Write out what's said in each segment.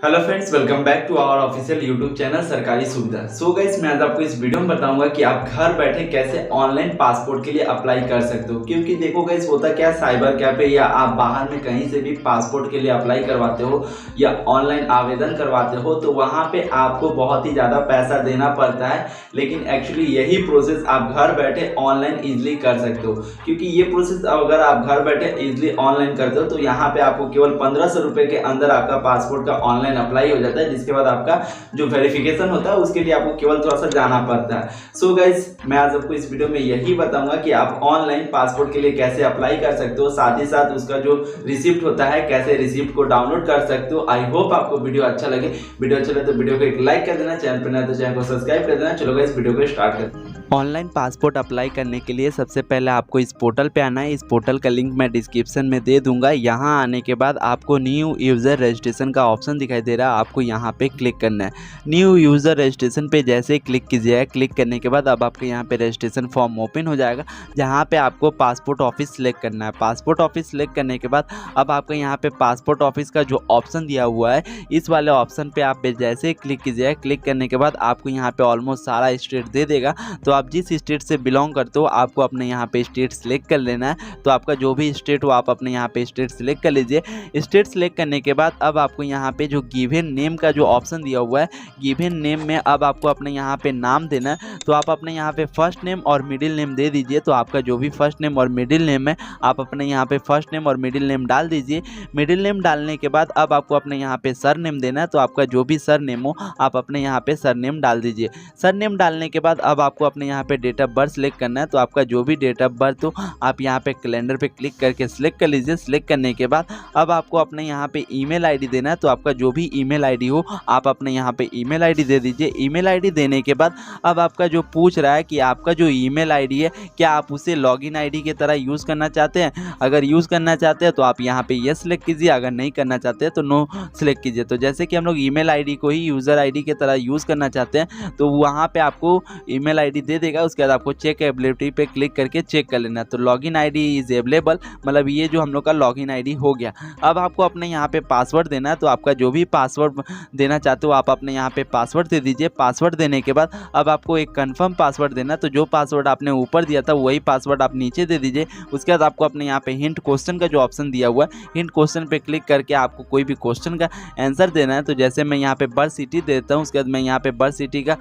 Hello friends, welcome back to our official YouTube channel सरकारी सुविधा। So guys, मैं आज आपको इस वीडियो में बताऊंगा कि आप घर बैठे कैसे ऑनलाइन पासपोर्ट के लिए अप्लाई कर सकते हो। क्योंकि देखो गाइस, होता क्या, साइबर कैफे या आप बाहर में कहीं से भी पासपोर्ट के लिए अप्लाई करवाते हो या ऑनलाइन आवेदन करवाते हो तो वहाँ पे आपको बहुत ही ज़्यादा पैसा देना पड़ता है। लेकिन एक्चुअली यही प्रोसेस आप घर बैठे ऑनलाइन ईजिली कर सकते हो। क्योंकि ये प्रोसेस अगर आप घर बैठे ईजिली ऑनलाइन करते हो तो यहाँ पे आपको केवल 1500 रुपये के अंदर आपका पासपोर्ट का ऑनलाइन अप्लाई हो जाता है। जिसके बाद आपका जो वेरिफिकेशन होता है उसके लिए आपको केवल थोड़ा सा जाना पड़ता है। सो गाइस, मैं आज आपको इस वीडियो में यही बताऊंगा कि आप ऑनलाइन पासपोर्ट के लिए कैसे अप्लाई कर सकते हो, साथ ही साथ उसका जो रिसिप्ट होता है कैसे रिसिप्ट को डाउनलोड कर सकते हो। आई होप आपको वीडियो अच्छा लगे। वीडियो अच्छा लगे तो वीडियो को एक लाइक कर देना, चैनल पर नया तो चैनल को सब्सक्राइब कर देना। चलो गाइस, वीडियो को स्टार्ट करते हैं। ऑनलाइन पासपोर्ट अप्लाई करने के लिए सबसे पहले आपको इस पोर्टल पे आना है। इस पोर्टल का लिंक मैं डिस्क्रिप्शन में दे दूंगा। यहाँ आने के बाद आपको न्यू यूज़र रजिस्ट्रेशन का ऑप्शन दिखाई दे रहा है, आपको यहाँ पे क्लिक करना है। न्यू यूज़र रजिस्ट्रेशन पे जैसे ही क्लिक कीजिएगा, क्लिक करने के बाद अब आपके यहाँ पे रजिस्ट्रेशन फॉर्म ओपन हो जाएगा, जहाँ पे आपको पासपोर्ट ऑफिस सेलेक्ट करना है। पासपोर्ट ऑफिस सेलेक्ट करने के बाद अब आपको यहाँ पे पासपोर्ट ऑफिस का जो ऑप्शन दिया हुआ है, इस वाले ऑप्शन पे आप जैसे ही क्लिक कीजिएगा, क्लिक करने के बाद आपको यहाँ पे ऑलमोस्ट सारा स्टेट दे देगा। तो आप जिस स्टेट से बिलोंग करते हो आपको अपने यहाँ पे स्टेट सेलेक्ट कर लेना है। तो आपका जो भी स्टेट हो आप अपने यहाँ पे स्टेट सेलेक्ट कर लीजिए। स्टेट सेलेक्ट करने के बाद अब आपको यहाँ पे जो गिवन नेम का जो ऑप्शन दिया हुआ है, गिवन नेम में अब आपको अपने यहाँ पे नाम देना है। तो आप अपने यहाँ पे फर्स्ट नेम और मिडिल नेम दे दीजिए। तो आपका जो भी फर्स्ट नेम और मिडिल नेम है आप अपने यहाँ पे फर्स्ट नेम और मिडिल नेम डाल दीजिए। मिडिल नेम डालने के बाद अब आपको अपने यहाँ पे सर नेम देना है। तो आपका जो भी सर नेम हो आप अपने यहाँ पे सर नेम डाल दीजिए। सर नेम डालने के बाद अब आपको अपने यहाँ पे डेट ऑफ बर्थ सेलेक्ट करना है। तो आपका जो भी डेट ऑफ बर्थ हो आप यहाँ पे कैलेंडर पे क्लिक करके सिलेक्ट कर लीजिए। सिलेक्ट करने के बाद अब आपको अपने यहाँ पे ईमेल आईडी देना है। तो आपका जो भी ईमेल आईडी हो आप अपने यहाँ पे ईमेल आईडी दे दीजिए। ईमेल आईडी देने के बाद अब आपका जो पूछ रहा है कि आपका जो ईमेल आईडी है क्या आप उसे लॉगिन आईडी की तरह यूज़ करना चाहते हैं। अगर यूज़ करना चाहते हैं तो आप यहाँ पे यस सिलेक्ट कीजिए, अगर नहीं करना चाहते हैं तो नो सिलेक्ट कीजिए। तो जैसे कि हम लोग ईमेल आईडी को ही यूज़र आईडी की तरह यूज़ करना चाहते हैं तो वहाँ पे आपको ईमेल आईडी दे देगा। उसके बाद आपको चेक अवेलेबिलिटी पे क्लिक करके चेक कर लेना। तो लॉगिन आईडी इज अवेलेबल, मतलब ये जो हम लोग का लॉगिन आईडी हो गया। अब आपको अपने यहाँ पे पासवर्ड देना है। तो आपका जो भी पासवर्ड देना चाहते हो आप अपने यहाँ पे पासवर्ड दे दीजिए। पासवर्ड देने के बाद अब आपको एक कंफर्म पासवर्ड देना है। तो जो पासवर्ड आपने ऊपर दिया था वही पासवर्ड आप नीचे दे दीजिए। उसके बाद आपको अपने यहाँ पे हिंट क्वेश्चन का जो ऑप्शन दिया हुआ है, हिंट क्वेश्चन पे क्लिक करके आपको कोई भी क्वेश्चन का आंसर देना है। तो जैसे मैं यहाँ पे बर्थ सिटी देता हूँ, उसके बाद मैं यहाँ पे बर्थ सिटी का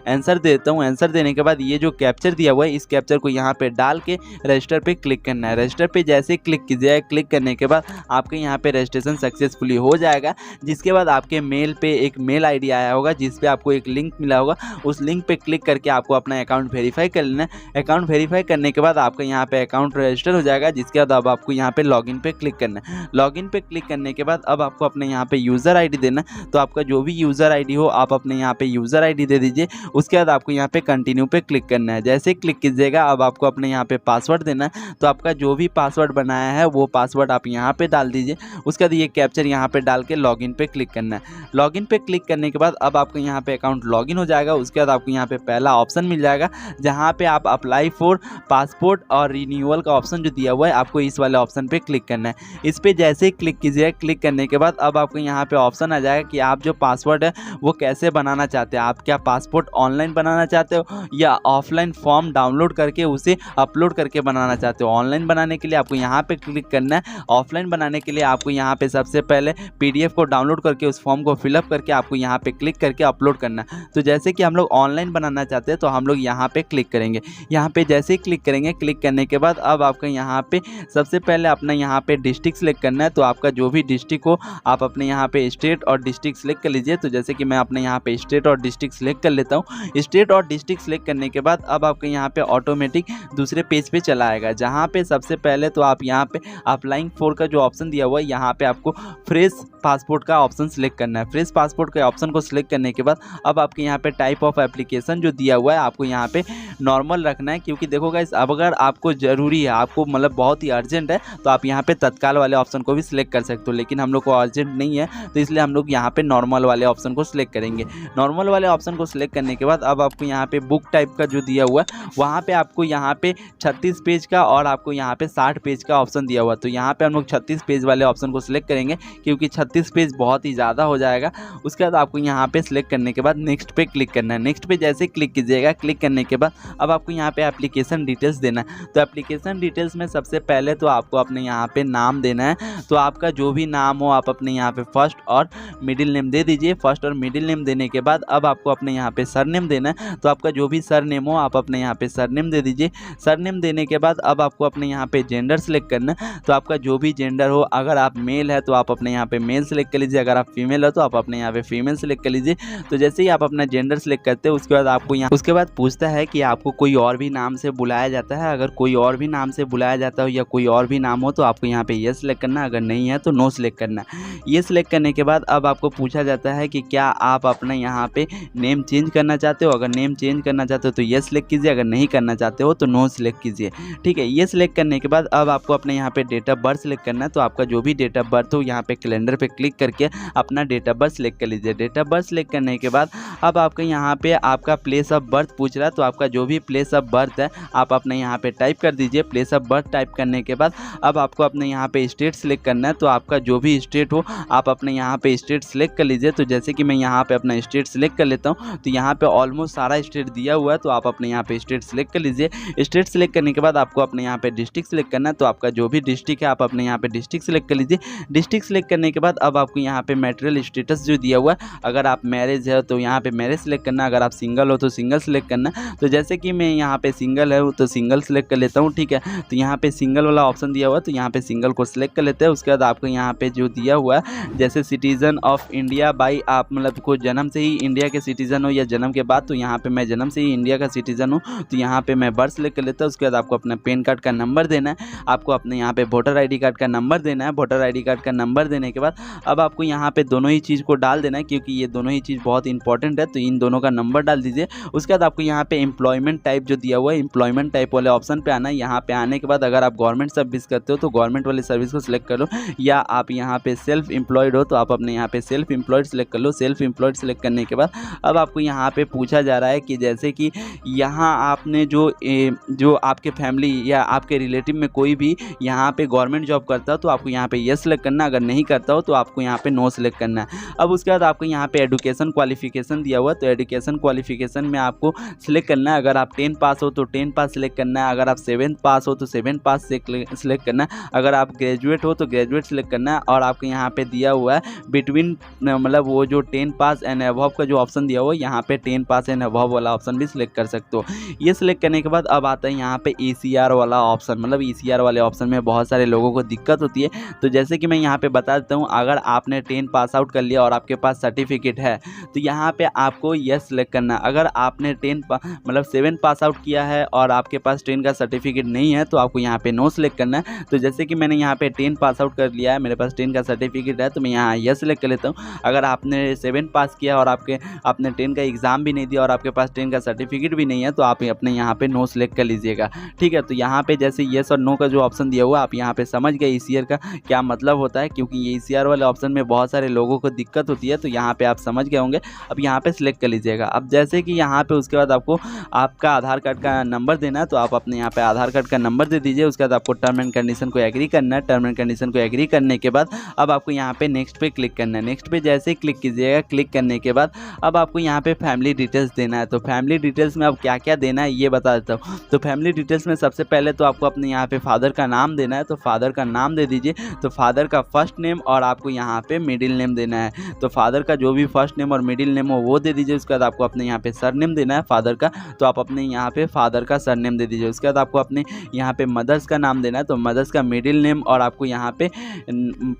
आंसर देता हूँ। आंसर देने के बाद ये जो कैप्चर दिया हुआ है इस कैप्चर को यहाँ पे डाल के रजिस्टर पे क्लिक करना है। रजिस्टर पे जैसे क्लिक कीजिएगा, क्लिक करने के बाद आपके यहाँ पे रजिस्ट्रेशन सक्सेसफुली हो जाएगा। जिसके बाद आपके मेल पे एक मेल आईडी आया होगा जिस पे आपको एक लिंक मिला होगा, उस लिंक पे क्लिक करके आपको अपना अकाउंट वेरीफाई कर लेना है। अकाउंट वेरीफाई करने के बाद आपका यहाँ पे अकाउंट रजिस्टर हो जाएगा। जिसके बाद अब आपको यहाँ पे लॉगिन पे क्लिक करना है। लॉगिन पे क्लिक करने के बाद अब आपको अपने यहाँ पे यूज़र आईडी देना। तो आपका जो भी यूज़र आईडी हो आप अपने यहाँ पे यूज़र आईडी दे दीजिए। उसके बाद आपको यहाँ पे कंटिन्यू पे क्लिक करना है। जैसे क्लिक कीजिएगा अब आपको अपने यहाँ पे पासवर्ड देना है। तो आपका जो भी पासवर्ड बनाया है वो पासवर्ड आप यहाँ पे डाल दीजिए। उसके बाद ये कैप्चर यहाँ पे डाल के लॉगिन पे क्लिक करना है। लॉगिन पे क्लिक करने के बाद अब आपको यहाँ पे अकाउंट लॉगिन हो जाएगा। उसके बाद आपको यहाँ पे पहला ऑप्शन मिल जाएगा जहाँ पे आप अप्लाई फॉर पासपोर्ट और रिन्यूअल का ऑप्शन जो दिया हुआ है आपको इस वाले ऑप्शन पे क्लिक करना है। इस पर जैसे ही क्लिक कीजिएगा, क्लिक करने के बाद अब आपको यहाँ पे ऑप्शन आ जाएगा कि आप जो पासवर्ड है वो कैसे बनाना चाहते हैं। आप क्या पासपोर्ट ऑनलाइन बनाना चाहते हो या ऑफलाइन फॉर्म डाउनलोड करके उसे अपलोड करके बनाना चाहते हो। ऑनलाइन बनाने के लिए आपको यहाँ पे क्लिक करना है। ऑफलाइन बनाने के लिए आपको यहाँ पे सबसे पहले पीडीएफ को डाउनलोड करके उस फॉर्म को फिलअप करके आपको यहाँ पे क्लिक करके अपलोड करना है। तो जैसे कि हम लोग ऑनलाइन बनाना चाहते हैं तो हम लोग यहाँ पे क्लिक करेंगे। यहाँ पे जैसे ही क्लिक करेंगे, क्लिक करने के बाद अब आपका यहाँ पे सबसे पहले अपना यहाँ पे डिस्ट्रिक्ट सेलेक्ट करना है। तो आपका जो भी डिस्ट्रिक्ट हो आप अपने यहाँ पे स्टेट और डिस्ट्रिक्ट सेलेक्ट कर लीजिए। तो जैसे कि मैं अपने यहाँ पे स्टेट और डिस्ट्रिक्ट सेलेक्ट कर लेता हूँ। स्टेट और डिस्ट्रिक्ट सेलेक्ट करने के बाद अब आपके यहाँ पे ऑटोमेटिक दूसरे पेज पे चला आएगा, जहाँ पे सबसे पहले तो आप यहाँ पे अप्लाइंग फॉर का जो ऑप्शन दिया हुआ है यहाँ पे आपको फ्रेश पासपोर्ट का ऑप्शन सेलेक्ट करना है। फ्रेश पासपोर्ट के ऑप्शन को सिलेक्ट करने के बाद अब आपके यहाँ पे टाइप ऑफ एप्लीकेशन जो दिया हुआ है आपको यहाँ पे नॉर्मल रखना है। क्योंकि देखो गाइस, अब अगर आपको ज़रूरी है, आपको मतलब बहुत ही अर्जेंट है तो आप यहाँ पे तत्काल वाले ऑप्शन को भी सिलेक्ट कर सकते हो। लेकिन हम लोग को अर्जेंट नहीं है तो इसलिए हम लोग यहाँ पे नॉर्मल वाले ऑप्शन को सिलेक्ट करेंगे। नॉर्मल वाले ऑप्शन को सिलेक्ट करने के बाद अब आपको यहाँ पे बुक टाइप का जो दिया हुआ है वहाँ पे आपको यहाँ पे 36 पेज का और आपको यहाँ पे 60 पेज का ऑप्शन दिया हुआ है। तो यहाँ पे हम लोग 36 पेज वाले ऑप्शन को सिलेक्ट करेंगे क्योंकि 36 पेज बहुत ही ज़्यादा हो जाएगा। उसके बाद आपको यहाँ पे सिलेक्ट करने के बाद नेक्स्ट पे क्लिक करना है। नेक्स्ट पे जैसे क्लिक कीजिएगा, क्लिक करने के बाद अब आपको यहाँ पे एप्लीकेशन डिटेल्स देना है। तो एप्लीकेशन डिटेल्स में सबसे पहले तो आपको अपने यहाँ पे नाम देना है। तो आपका जो भी नाम हो आप अपने यहाँ पे फर्स्ट और मिडिल नेम दे दीजिए। फर्स्ट और मिडिल नेम देने के बाद अब आपको अपने यहाँ पे सरनेम देना है। तो आपका जो भी सरनेम हो आप अपने यहाँ पे सरनेम दे दीजिए। सरनेम देने के बाद अब आपको अपने यहाँ पे जेंडर सेलेक्ट करना है। तो आपका जो भी जेंडर हो, अगर आप मेल है तो आप अपने यहाँ पे मेल सेलेक्ट कर लीजिए, अगर आप फीमेल हो तो आप अपने यहाँ पे फीमेल सेलेक्ट कर लीजिए। तो जैसे ही आप अपना जेंडर सेलेक्ट करते हैं उसके बाद आपको यहाँ उसके बाद पूछता है कि आपको कोई और भी नाम से बुलाया जाता है। अगर कोई और भी नाम से बुलाया जाता हो या कोई और भी नाम हो तो आपको यहाँ पे येस सेलेक्ट करना है, अगर नहीं है तो नो सेलेक्ट करना है। ये सिलेक्ट करने के बाद अब आपको पूछा जाता है कि क्या आप अपना यहाँ पे नेम चेंज करना चाहते हो। अगर नेम चेंज करना चाहते हो तो येस सेलेक्ट कीजिए, अगर नहीं करना चाहते हो तो नो सेलेक्ट कीजिए। ठीक है, ये सिलेक्ट करने के बाद अब आपको अपने यहाँ पे डेट ऑफ बर्थ सेलेक्ट करना है। तो आपका जो भी डेट ऑफ बर्थ हो यहाँ पे कैलेंडर पे क्लिक करके अपना डेट ऑफ बर्थ सेलेक्ट कर लीजिए। डेट ऑफ बर्थ सेलेक्ट करने के बाद अब आपका यहाँ पे आपका प्लेस ऑफ बर्थ पूछ रहा है। तो आपका जो भी प्लेस ऑफ बर्थ है आप अपने यहाँ पे टाइप कर दीजिए। प्लेस ऑफ बर्थ टाइप करने के बाद अब आपको अपने यहाँ पे स्टेट सेलेक्ट करना है। तो आपका जो भी स्टेट हो आप अपने यहाँ पे स्टेट सेलेक्ट कर लीजिए। तो जैसे कि मैं यहाँ पे अपना स्टेट सेलेक्ट कर लेता हूँ तो यहाँ पे ऑलमोस्ट सारा स्टेट दिया हुआ है। तो आप अपने यहाँ पे स्टेट सेलेक्ट कर लीजिए। स्टेट सेलेक्ट करने के बाद आपको अपने यहाँ पे डिस्ट्रिक्ट सेलेक्ट करना है। तो आपका जो भी डिस्ट्रिक्ट है आप अपने यहाँ पे डिस्ट्रिक्ट सेलेक्ट कर लीजिए। डिस्ट्रिक्ट सेलेक्ट करने के बाद अब आपको यहाँ पे मैरिटल स्टेटस जो दिया हुआ है, अगर आप मैरिज है तो यहाँ पे मैरिज सेलेक्ट करना, अगर आप सिंगल हो तो सिंगल सेलेक्ट करना। तो जैसे कि मैं यहाँ पे सिंगल है तो सिंगल सेलेक्ट कर लेता हूँ। ठीक है, तो यहाँ पे सिंगल वाला ऑप्शन दिया हुआ है तो यहाँ पे सिंगल को सिलेक्ट कर लेते हैं। उसके बाद आपको यहाँ पे जो दिया हुआ है जैसे सिटीजन ऑफ इंडिया बाई, आप मतलब को जन्म से ही इंडिया के सिटीजन हो या जन्म के बाद, तो यहाँ पे मैं जन्म से ही इंडिया का सिटीजन हूँ तो यहाँ पे मैं बर्थ सेलेक्ट कर लेता हूँ। उसके बाद आपको अपना पैन कार्ड का नंबर देना है, आपको अपने यहाँ पे वोटर आईडी कार्ड का नंबर देना है। वोटर आईडी कार्ड का नंबर देने के बाद अब आपको यहाँ पे दोनों ही चीज़ को डाल देना है क्योंकि ये दोनों ही चीज़ बहुत इंपॉर्टेंट है। तो इन दोनों का नंबर डाल दीजिए। उसके बाद आपको यहाँ पे एम्प्लॉयमेंट टाइप जो दिया हुआ है एम्प्लॉयमेंट टाइप वाले ऑप्शन पे आना है। यहाँ पे आने के बाद अगर आप गवर्नमेंट सर्विस करते हो तो गवर्नमेंट वाली सर्विस को सिलेक्ट कर लो, या आप यहाँ पे सेल्फ एम्प्लॉयड हो तो आप अपने यहाँ पे सेल्फ एम्प्लॉयड सेलेक्ट कर लो। सेल्फ एम्प्लॉयड सेलेक्ट करने के बाद अब आपको यहाँ पे पूछा जा रहा है कि जैसे कि यहाँ आपने जो आपके फैमिली या आपके रिलेटिव में कोई भी यहाँ पे गवर्नमेंट जॉब करता हो तो आपको यहाँ पे यस सेलेक्ट करना, अगर नहीं करता हो तो आपको यहाँ पे नो सेलेक्ट करना है। अब उसके बाद आपको यहाँ पे एजुकेशन क्वालिफिकेशन दिया हुआ है तो एजुकेशन क्वालिफिकेशन में आपको सिलेक्ट करना है। अगर आप 10 पास हो तो 10 पास सिलेक्ट करना है, अगर आप 7th पास हो तो 7 पास सिलेक्ट करना है, अगर आप ग्रेजुएट हो तो ग्रेजुएट सिलेक्ट करना है। और आपको यहाँ पे दिया हुआ है बिटवीन, मतलब वो जो 10 पास एंड अबव का जो ऑप्शन दिया हुआ है यहाँ पे 10 पास एंड अबव वाला ऑप्शन भी सिलेक्ट कर सकते हो। ये सिलेक्ट करने के बाद अब आता है यहाँ पे ECR वाला ऑप्शन। मतलब ECR वाले ऑप्शन में बहुत सारे लोगों को दिक्कत होती है। तो जैसे कि मैं यहाँ पे बता देता हूँ, अगर आपने 10 पास आउट कर लिया और आपके पास सर्टिफिकेट है तो यहाँ पे आपको यस सेलेक्ट करना। अगर आपने 7 पास आउट किया है और आपके पास 10 का सर्टिफिकेट नहीं है तो आपको यहाँ पे नो सेलेक्ट करना है। तो जैसे कि मैंने यहाँ पे 10 पास आउट कर लिया है, मेरे पास 10 का सर्टिफिकेट है तो मैं यहाँ यस सेलेक्ट कर लेता हूँ। अगर आपने 7 पास किया और आपने 10 का एग्ज़ाम भी नहीं दिया और आपके पास 10 का सर्टिफिकेट भी नहीं है तो आप अपने यहाँ पे नो सेलेक्ट कर लीजिएगा। ठीक है, तो यहाँ पे जैसे येस और नो का जो ऑप्शन दिया हुआ आप यहाँ पे समझ गए ECR का क्या मतलब होता है, क्योंकि ये ECR वाले ऑप्शन में बहुत सारे लोगों को दिक्कत होती है। तो यहाँ पे आप समझ गए होंगे। अब यहाँ पे सिलेक्ट कर लीजिएगा। अब जैसे कि यहाँ पे उसके बाद आपको आपका आधार कार्ड का नंबर देना है तो आप अपने यहाँ पे आधार कार्ड का नंबर दे दीजिए। उसके बाद आपको टर्म एंड कंडीशन को एग्री करना है। टर्म एंड कंडीशन को एग्री करने के बाद अब आपको यहाँ पे नेक्स्ट पे क्लिक करना है। नेक्स्ट पे जैसे ही क्लिक कीजिएगा, क्लिक करने के बाद अब आपको यहाँ पे फैमिली डिटेल्स देना है। तो फैमिली डिटेल्स में अब क्या क्या देना है ये बता देता हूँ। तो फैमिली डिटेल्स में सबसे पहले तो आपको अपने यहाँ पे फादर का नाम देना है। तो फादर का नाम दे दीजिए। तो फादर का फर्स्ट नेम और आपको यहाँ पे मिडिल नेम देना है। तो फादर का जो भी फर्स्ट नेम और मिडिल नेम हो वो दे दीजिए। उसके बाद आपको अपने यहाँ पे सर नेम देना है फादर का, तो आप अपने यहाँ पे फादर का सर नेम दे दीजिए। उसके बाद आपको अपने यहाँ पे मदर्स का नाम देना है। तो मदर्स का मिडिल नेम और आपको यहाँ पे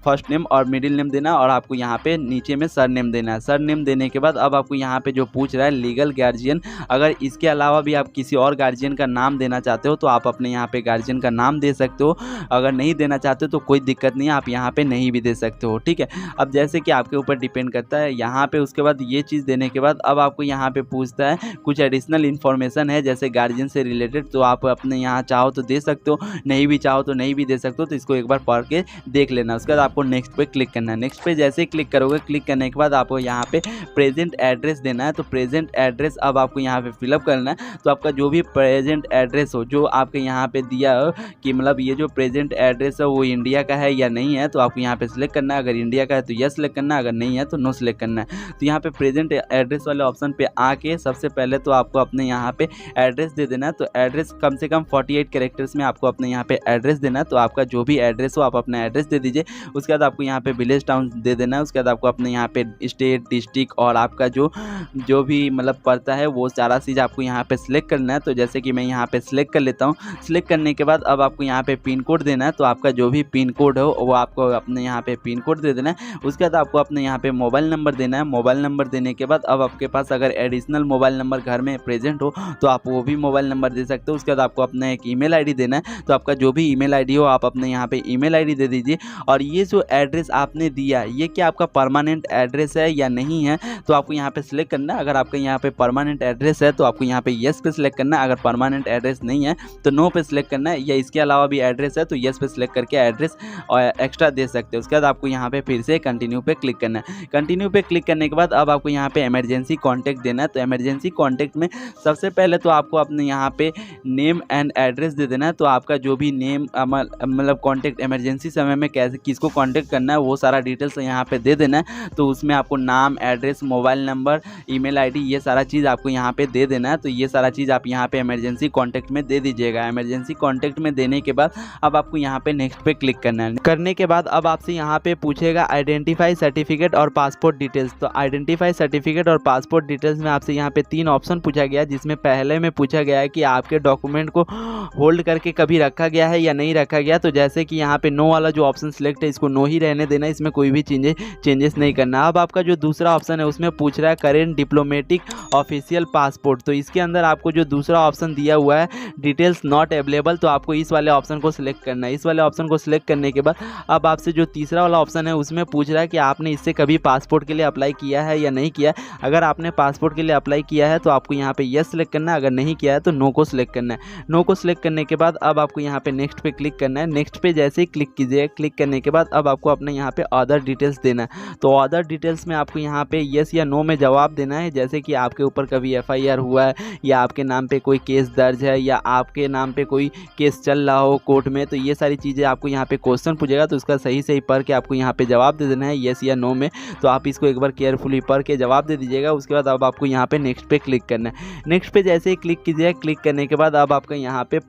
फर्स्ट नेम और मिडिल नेम देना है और आपको यहाँ पे नीचे में सर नेम देना है। सर नेम देने के बाद अब आपको यहाँ पे जो पूछ रहा है लीगल गार्जियन, अगर इसके अलावा भी आप किसी और गार्जियन का नाम देना चाहते हो तो आप अपने यहाँ पे गार्जियन का नाम दे सकते हो। अगर नहीं देना चाहते हो तो कोई दिक्कत नहीं है, आप यहाँ पे नहीं भी दे सकते हो। ठीक है, अब जैसे कि आपके ऊपर डिपेंड करता है। यहाँ पे उसके बाद ये चीज़ देने के बाद अब आपको यहाँ पे पूछता है कुछ एडिशनल इन्फॉर्मेशन है जैसे गार्जियन से रिलेटेड, तो आप अपने यहाँ चाहो तो दे सकते हो, नहीं भी चाहो तो नहीं भी दे सकते हो। तो इसको एक बार पढ़ के देख लेना। उसके बाद आपको नेक्स्ट पे क्लिक करना है। नेक्स्ट पे जैसे ही क्लिक करोगे, क्लिक करने के बाद आपको यहाँ पे प्रेजेंट एड्रेस देना है। तो प्रेजेंट एड्रेस अब आपको यहाँ पे फिलअप फिलअप करना है। तो आपका जो भी प्रेजेंट एड्रेस हो, जो आपके यहाँ पे दिया हो कि मतलब ये जो प्रेजेंट एड्रेस है वो इंडिया का है या नहीं है, तो आपको यहाँ पे सिलेक्ट करना है। अगर इंडिया का है तो यस सिलेक्ट करना है, अगर नहीं है तो नो सिलेक्ट करना है। तो यहाँ पे प्रेजेंट एड्रेस वाले ऑप्शन पे आके सबसे पहले तो आपको अपने यहाँ पे एड्रेस दे देना है। तो एड्रेस कम से कम 48 कैरेक्टर्स में आपको अपने यहाँ पे एड्रेस देना है। तो आपका जो भी एड्रेस हो आप अपना एड्रेस दे दीजिए। उसके बाद आपको यहाँ पे विलेज टाउन दे देना है। उसके बाद आपको अपने यहाँ पे स्टेट, डिस्ट्रिक्ट और आपका जो भी मतलब पड़ता है वो सारा चीज़ आपको यहाँ पे सिलेक्ट करना है। तो जैसे कि मैं यहाँ पे सिलेक्ट कर लेता हूँ। सिलेक्ट करने के बाद अब आपको यहाँ पे पिन कोड देना है। तो आपका जो भी पिन कोड हो वो आपको अपने यहाँ पे पिन कोड दे देना है। उसके बाद आपको अपने यहाँ पे मोबाइल नंबर देना है। मोबाइल नंबर देने के बाद अब आपके पास अगर एडिशनल मोबाइल नंबर घर में प्रेजेंट हो तो आप वो भी मोबाइल नंबर दे सकते हो। उसके बाद आपको अपना एक ईमेल आईडी देना है। तो आपका जो भी ईमेल आईडी हो आप अपने यहाँ पे ईमेल आईडी दे दीजिए। और ये जो एड्रेस आपने दिया ये क्या आपका परमानेंट एड्रेस है या नहीं है, तो आपको यहाँ पे सिलेक्ट करना है। अगर आपका यहाँ पे परमानेंट एड्रेस है तो आपको यहाँ पे यस पे सिलेक्ट करना है। अगर परमानेंट एड्रेस नहीं है तो नो पे सिलेक्ट करना है, या इसके अलावा भी एड्रेस है तो यस पे सिलेक्ट करके एड्रेस एक्स्ट्रा दे सकते हो। उसके बाद आपको यहाँ पे फिर से कंटिन्यू पे क्लिक करना है। कंटिन्यू पे क्लिक करने के बाद अब आपको यहाँ पे इमरजेंसी कॉन्टैक्ट देना है। तो इमरजेंसी कॉन्टैक्ट में सबसे पहले तो आपको अपने यहाँ पे नेम एंड एड्रेस दे देना है। तो आपका जो भी नेम मतलब कॉन्टैक्ट इमरजेंसी समय में कैसे किसको कॉन्टैक्ट करना है वो सारा डिटेल्स यहाँ पे दे देना है। तो उसमें आपको नाम, address, mobile number, email ID ये सारा चीज़ आपको यहाँ पे दे देना है। तो ये सारा चीज़ आप यहाँ पे इमरजेंसी कॉन्टैक्ट में दे दीजिएगा। इमरजेंसी कॉन्टैक्ट में देने के बाद अब आपको यहाँ पे नेक्स्ट पे क्लिक करना है। करने के बाद अब आपसे यहाँ पे पूछेगा आइडेंटिफाई सर्टिफिकेट और पासपोर्ट डिटेल्स। तो आइडेंटिफाई सर्टिफिकेट और पासपोर्ट डिटेल्स में आपसे यहाँ पे 3 ऑप्शन पूछा गया, जिसमें पहले में पूछा गया है कि आपके डॉक्यूमेंट को होल्ड करके कभी रखा गया है या नहीं रखा गया। तो जैसे कि यहाँ पे नो वाला जो ऑप्शन सिलेक्ट है इसको नो ही रहने देना, इसमें कोई भी चेंजेस नहीं करना। अब आपका जो दूसरा ऑप्शन है उसमें पूछ रहा है करेंट डिप्लोमेटिक ऑफिशियल पासपोर्ट। तो इसके अंदर आपको जो दूसरा ऑप्शन दिया हुआ है डिटेल्स नॉट अवेलेबल, तो आपको इस वाले ऑप्शन को सिलेक्ट करना है। इस वाले ऑप्शन को सिलेक्ट करने के बाद अब आपसे जो तीसरा वाला ऑप्शन है उसमें पूछ रहा है कि आपने इससे कभी पासपोर्ट के लिए अप्लाई किया है या नहीं किया। अगर आपने पासपोर्ट के लिए अप्लाई किया है तो आपको यहाँ पे यस सिलेक्ट करना है, अगर नहीं किया है तो नो को सिलेक्ट करना है। नो को सिलेक्ट करने के बाद अब आपको यहाँ पे नेक्स्ट पे क्लिक करना है। नेक्स्ट पे जैसे ही क्लिक कीजिए, क्लिक करने के बाद अब आपको अपने यहाँ पे अदर डिटेल्स देना है। तो अदर डिटेल्स में आपको यहाँ पे यस या नो में जवाब देना है, जैसे कि आपके ऊपर कभी FIR हुआ है या आपके नाम पे कोई केस दर्ज है या आपके नाम पे कोई केस चल रहा हो कोर्ट में। तो ये सारी चीज़ें आपको यहाँ पे क्वेश्चन पूछेगा, तो उसका सही पढ़ के आपको यहाँ पे जवाब दे देना है यस या नो में। तो आप इसको एक बार केयरफुली पढ़ के जवाब दे दीजिएगा। उसके बाद अब आपको यहाँ पे नेक्स्ट पे क्लिक करना है। नेक्स्ट पे जैसे ही क्लिक कीजिएगा, क्लिक करने के बाद अब आपका यहाँ पे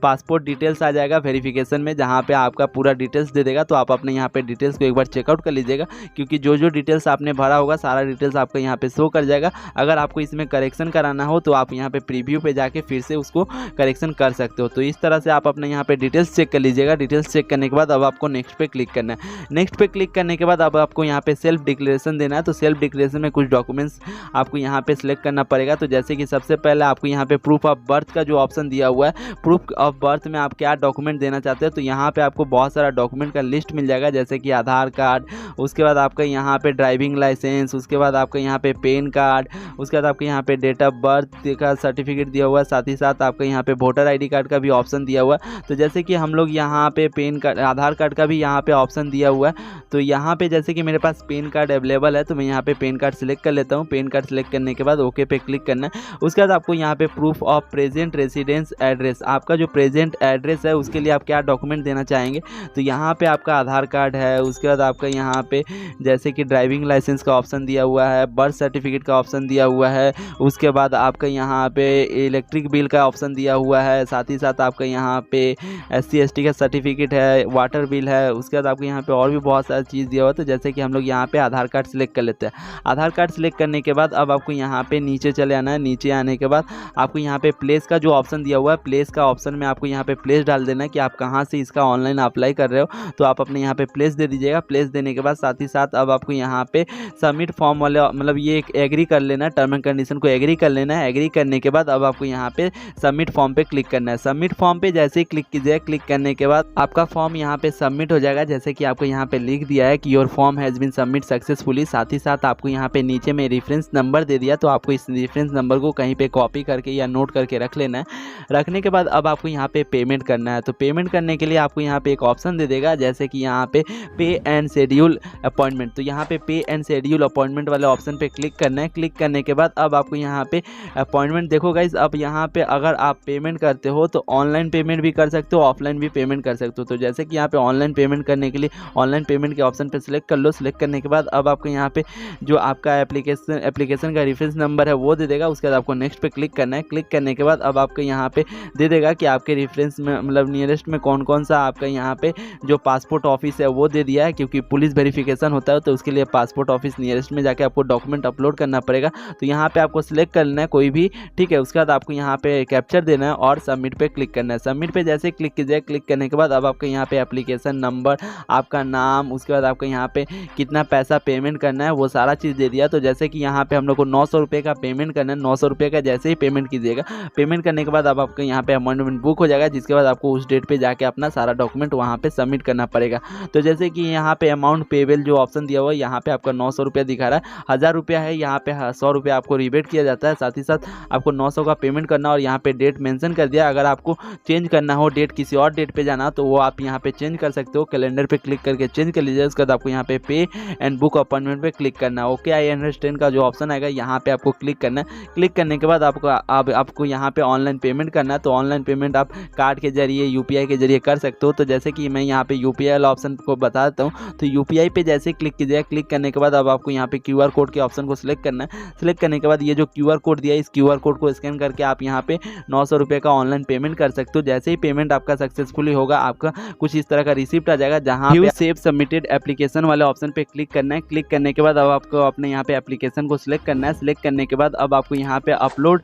पासपोर्ट डिटेल्स आ जाएगा वेरिफिकेशन में, जहाँ पे आपका पूरा डिटेल्स दे देगा। तो आप अपने यहाँ पे डिटेल्स को एक बार चेकआउट कर लीजिएगा, क्योंकि जो डिटेल्स आपने भरा होगा सारा डिटेल्स आपका यहाँ पे शो कर जाएगा। अगर आपको इसमें करेक्शन कराना हो तो आप यहाँ पे प्रीव्यू पे जाके फिर से उसको करेक्शन कर सकते हो। तो इस तरह से आप अपने यहाँ पे डिटेल्स चेक कर लीजिएगा। डिटेल्स चेक करने के बाद अब आपको नेक्स्ट पे क्लिक करना है। नेक्स्ट पे क्लिक करने के बाद अब आपको यहाँ पे सेल्फ डिक्लेरेशन देना है। तो सेल्फ डिक्लेरेशन में कुछ डॉक्यूमेंट्स आपको यहाँ पे सिलेक्ट करना पड़ेगा। तो जैसे कि सबसे पहले आपको यहाँ पे प्रूफ ऑफ बर्थ का जो ऑप्शन दिया हुआ है, प्रूफ ऑफ बर्थ में आप क्या डॉक्यूमेंट देना चाहते हैं। तो यहाँ पे आपको बहुत सारा डॉक्यूमेंट का लिस्ट मिल जाएगा, जैसे कि आधार कार्ड, उसके बाद आपका यहाँ पे ड्राइविंग लाइसेंस, उसके बाद आपका यहाँ पे पैन कार्ड, उसके बाद आपके यहाँ पे डेट ऑफ बर्थ का सर्टिफिकेट दिया हुआ है, साथ ही साथ आपका यहाँ पे वोटर ID कार्ड का भी ऑप्शन दिया हुआ है। तो जैसे कि हम लोग यहाँ पे पैन कार्ड, आधार कार्ड का भी यहाँ पे ऑप्शन दिया हुआ है। तो यहाँ पे जैसे कि मेरे पास पैन कार्ड अवेलेबल है तो मैं यहाँ पे पैन कार्ड सिलेक्ट कर लेता हूँ। पैन कार्ड सिलेक्ट करने के बाद ओके पे क्लिक करना है। उसके बाद आपको यहाँ पे proof of present residence address, आपका जो प्रेजेंट एड्रेस है उसके लिए आप क्या डॉक्यूमेंट देना चाहेंगे। तो यहाँ पे आपका आधार कार्ड है, उसके बाद आपका यहाँ पे जैसे कि ड्राइविंग लाइसेंस का ऑप्शन दिया हुआ है, बर्थ सर्टिफिकेट का ऑप्शन दिया हुआ है, उसके बाद आपका यहाँ पे इलेक्ट्रिक बिल का ऑप्शन दिया हुआ है, साथ ही साथ आपका यहाँ पे SC ST का सर्टिफिकेट है, वाटर बिल है, उसके बाद आपको यहाँ पे और भी बहुत सारी चीज़ दिया हुआ है। तो जैसे कि हम लोग यहाँ पे आधार कार्ड सिलेक्ट कर लेते हैं। आधार कार्ड सिलेक्ट करने के बाद अब आपको यहाँ पे नीचे चले आना है। नीचे आने के बाद आपको यहाँ पे प्लेस का जो ऑप्शन दिया हुआ है, प्लेस का ऑप्शन में आपको यहाँ पे प्लेस डाल देना है कि आप कहाँ से इसका ऑनलाइन अप्लाई कर रहे हो। तो आप अपने यहाँ पे प्लेस दे दीजिएगा। प्लेस देने के बाद साथ ही साथ अब आपको यहाँ पे सबमिट फॉर्म वाले मतलब ये एग्री कर लेना है, टर्म एंड कंडीशन को एग्री कर लेना है। एग्री करने के बाद अब आपको यहाँ पे सबमिट फॉर्म पे क्लिक करना है। सबमिट फॉर्म पे जैसे ही क्लिक कीजिए, क्लिक करने के बाद आपका फॉर्म यहाँ पे सबमिट हो जाएगा। जैसे कि आपको यहाँ पे लिख दिया है कि your form has been submit successfully. साथ ही साथ आपको यहाँ पे नीचे में रेफरेंस नंबर दे दिया, तो आपको इस रेफरेंस नंबर को कहीं पे कॉपी करके या नोट करके रख लेना है। रखने के बाद अब आपको यहाँ पे पेमेंट करना है। तो पेमेंट करने के लिए आपको यहाँ पे एक ऑप्शन दे देगा, जैसे कि यहाँ पे पे एंड शेड्यूल अपॉइंटमेंट। तो यहाँ पे पे एंड शेड्यूल अपॉइंटमेंट वाले ऑप्शन पे क्लिक करना है। क्लिक करने के बाद अब आपको यहाँ पे अपॉइंटमेंट। देखो गाइस, अब यहाँ पे अगर आप पेमेंट करते हो तो ऑनलाइन पेमेंट भी कर सकते हो, ऑफलाइन भी पेमेंट कर सकते हो। तो जैसे कि यहाँ पे ऑनलाइन पेमेंट करने के लिए ऑनलाइन पेमेंट के ऑप्शन पे सिलेक्ट कर लो। सिलेक्ट करने के बाद अब आपको यहाँ पे जो आपका एप्लीकेशन का रेफरेंस नंबर है वो दे देगा। उसके बाद आपको नेक्स्ट पे क्लिक करना है। क्लिक करने के बाद अब आपको यहाँ पे दे देगा कि आपके रेफरेंस में मतलब नियरेस्ट में कौन कौन सा आपका यहाँ पे जो पासपोर्ट ऑफिस है वो दे दिया है, क्योंकि पुलिस वेरिफिकेशन होता है तो उसके लिए पासपोर्ट ऑफिस नियरेस्ट में जाके आपको डॉक्यूमेंट अपलोड करना पड़ेगा। तो यहाँ पे आपको सिलेक्ट करना है कोई भी, ठीक है। उसके बाद आपको यहाँ पे कैप्चर देना है और सबमिट पे क्लिक करना है। सबमिट पे जैसे क्लिक कीजिए, क्लिक करने के बाद अब आपको यहाँ पे एप्लीकेशन नंबर, आपका नाम, उसके बाद आपको यहाँ पे कितना पैसा पेमेंट करना है वो सारा चीज़ दे दिया। तो जैसे कि यहाँ पे हम लोग को 900 रुपये का पेमेंट करना है। 900 रुपये का जैसे ही पेमेंट कीजिएगा, पेमेंट करने के बाद अब आपको यहाँ पे अपॉइंटमेंट बुक हो जाएगा, जिसके बाद आपको उस डेट पे जाके अपना सारा डॉक्यूमेंट वहाँ पे सबमिट करना पड़ेगा। तो जैसे कि यहाँ पे अमाउंट पेबल जो ऑप्शन दिया हुआ है, यहाँ पे आपका 900 रुपया दिखा रहा है। 1000 रुपया है, यहाँ पे 100 रुपया आपको रिबेट किया जाता है। साथ ही साथ आपको 900 का पेमेंट करना और यहाँ पे डेट मेंशन कर दिया। अगर आपको चेंज करना हो, डेट किसी और डेट पे जाना तो वो आप यहाँ पे चेंज कर सकते हो। कैलेंडर पे क्लिक करके चेंज कर लीजिए। उसके बाद आपको यहाँ पे पे एंड बुक अपॉइंटमेंट पे क्लिक करना है। ओके आई अंडरस्टैंड का जो ऑप्शन आएगा यहाँ पे आपको क्लिक करना है। क्लिक करने के बाद आपको यहाँ पे ऑनलाइन पेमेंट करना है। तो ऑनलाइन पेमेंट आप कार्ड के जरिए, यूपीआई के जरिए कर सकते हो। तो जैसे कि मैं यहाँ पे यूपीआई वाला ऑप्शन को बता देता हूँ। तो यूपीआई पे जैसे क्लिक कीजिए, क्लिक करने के बाद अब आपको यहाँ पे क्यूआर कोड के ऑप्शन को सिलेक्ट करना है। सिलेक्ट करने के बाद ये जो क्यूआर कोड दिया है, इस क्यूआर कोड को स्कैन करके आप यहाँ पे 900 रुपये का ऑनलाइन पेमेंट कर सकते हो। जैसे ही पेमेंट आपका सक्सेसफुली होगा, आपका कुछ इस तरह का रिसिप्ट आ जाएगा, जहाँ पे सेव सबमिटेड एप्लीकेशन वाले ऑप्शन पे क्लिक करना है। क्लिक करने के बाद अब आपको अपने यहाँ पे एप्लीकेशन को सिलेक्ट करना है। सिलेक्ट करने के बाद अब आपको यहाँ पे अपलोड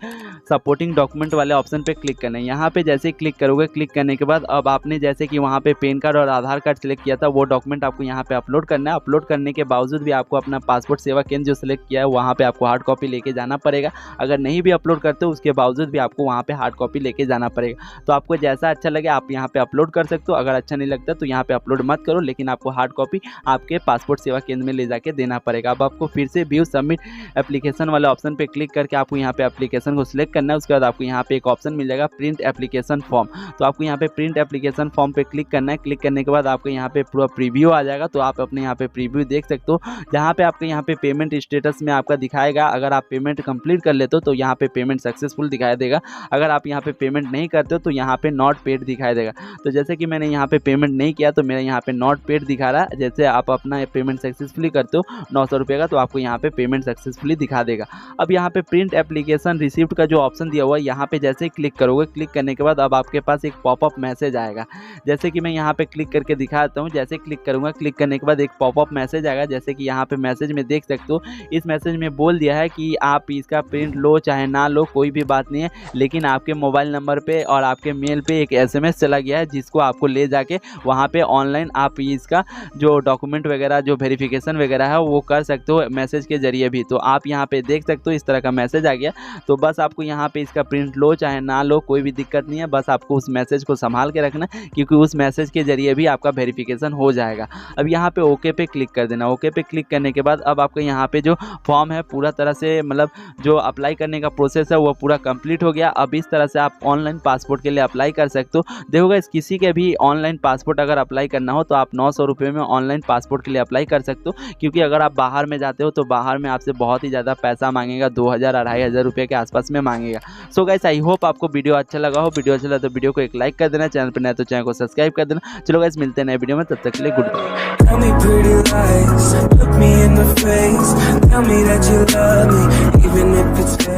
सपोर्टिंग डॉक्यूमेंट वाले ऑप्शन पे क्लिक करना है। यहाँ पे जैसे क्लिक करोगे, क्लिक करने के बाद अब आपने जैसे कि वहाँ पे पैन कार्ड और आधार कार्ड सिलेक्ट किया था, वो डॉक्यूमेंट आपको यहाँ पे अपलोड करना है। अपलोड करने के बावजूद भी आपको अपना पासपोर्ट सेवा केंद्र जो सिलेक्ट किया है वहाँ पे आपको हार्ड कॉपी लेके जाना पड़ेगा। अगर नहीं भी अपलोड करते हो उसके बावजूद भी आपको वहाँ पे हार्ड कॉपी लेके जाना पड़ेगा। तो आपको जैसा अच्छा लगे आप यहाँ पे अपलोड कर सकते हो। अगर अच्छा नहीं लगता तो यहाँ पे अपलोड मत करो, लेकिन आपको हार्ड कॉपी आपके पासपोर्ट सेवा केंद्र में ले जाके देना पड़ेगा। अब आपको फिर से व्यू सबमिट एप्लीकेशन वाले ऑप्शन पे क्लिक करके आपको यहाँ पे एप्लीकेशन को सिलेक्ट करना है। उसके बाद आपको यहाँ पे एक ऑप्शन मिल जाएगा प्रिंट एप्लीकेशन फॉर्म। तो आपको यहाँ पे प्रिंट एप्लीकेशन फॉर्म पे क्लिक करना है। क्लिक करने के बाद आपको यहाँ पे पूरा प्रीव्यू आ जाएगा। तो आप अपने यहाँ पे प्रीव्यू देख सकते हो, जहाँ पे आपके यहाँ पे पेमेंट स्टेटस में आपका दिखाएगा। अगर आप पेमेंट कंप्लीट कर लेते हो तो यहाँ पे पेमेंट सक्सेसफुल दिखाई देगा। अगर आप यहाँ पे पेमेंट नहीं करते हो तो यहाँ पे नॉट पेड दिखाई देगा। तो जैसे कि मैंने यहाँ पे पेमेंट नहीं किया तो मेरा यहाँ पे नॉट पेड दिखा रहा है। जैसे आप अपना पेमेंट सक्सेसफुली करते हो 900 रुपये का, तो आपको यहाँ पे पेमेंट सक्सेसफुली दिखा देगा। अब यहाँ पे प्रिंट एप्लीकेशन रिसिप्ट का जो ऑप्शन दिया हुआ है, यहाँ पे जैसे क्लिक करोगे, क्लिक करने के बाद अब आपके पास एक पॉपअप मैसेज आएगा। जैसे कि मैं यहाँ पे क्लिक करके दिखा देता हूँ। जैसे क्लिक करूँगा, क्लिक करने के बाद एक पॉपअप मैसेज आएगा। जैसे कि यहाँ पे मैसेज में देख सकते हो, इस मैसेज में बोल दिया है कि आप इसका प्रिंट लो चाहे ना लो कोई भी बात नहीं है, लेकिन आपके मोबाइल नंबर पे और आपके मेल पे एक SMS चला गया है, जिसको आपको ले जाके वहाँ पे ऑनलाइन आप इसका जो डॉक्यूमेंट वगैरह जो वेरिफिकेशन वगैरह है वो कर सकते हो मैसेज के जरिए भी। तो आप यहाँ पे देख सकते हो इस तरह का मैसेज आ गया। तो बस आपको यहाँ पे इसका प्रिंट लो चाहे ना लो कोई भी दिक्कत नहीं है, बस आपको उस मैसेज को संभाल के रखना, क्योंकि उस मैसेज के जरिए भी आपका वेरिफिकेशन हो जाएगा। अब यहाँ पे ओके पे क्लिक कर देना। ओके पे क्लिक करने के बाद अब आपको यहाँ पे जो फॉर्म है पूरा तरह से मतलब जो अप्लाई करने का प्रोसेस है वो पूरा कंप्लीट हो गया। अब इस तरह से आप ऑनलाइन पासपोर्ट के लिए अप्लाई कर सकते हो। देखो गाइस, किसी के भी ऑनलाइन पासपोर्ट अगर अप्लाई करना हो तो आप 900 रुपये में ऑनलाइन पासपोर्ट के लिए अप्लाई कर सकते हो, क्योंकि अगर आप बाहर में जाते हो तो बाहर में आपसे बहुत ही ज़्यादा पैसा मांगेगा, 2000-2500 रुपये के आसपास में मांगेगा। सो गाइस, आई होप आपको वीडियो अच्छा लगा हो। वीडियो अच्छा लगा तो वीडियो को एक लाइक कर देना, चैनल पर नया तो चैनल को सब्सक्राइब कर देना। चलो गाइस, मिलते हैं नए वीडियो में, तब तक के लिए good bye. Tell me pretty lies, look me in the face, tell me that you love me, even if it's fake.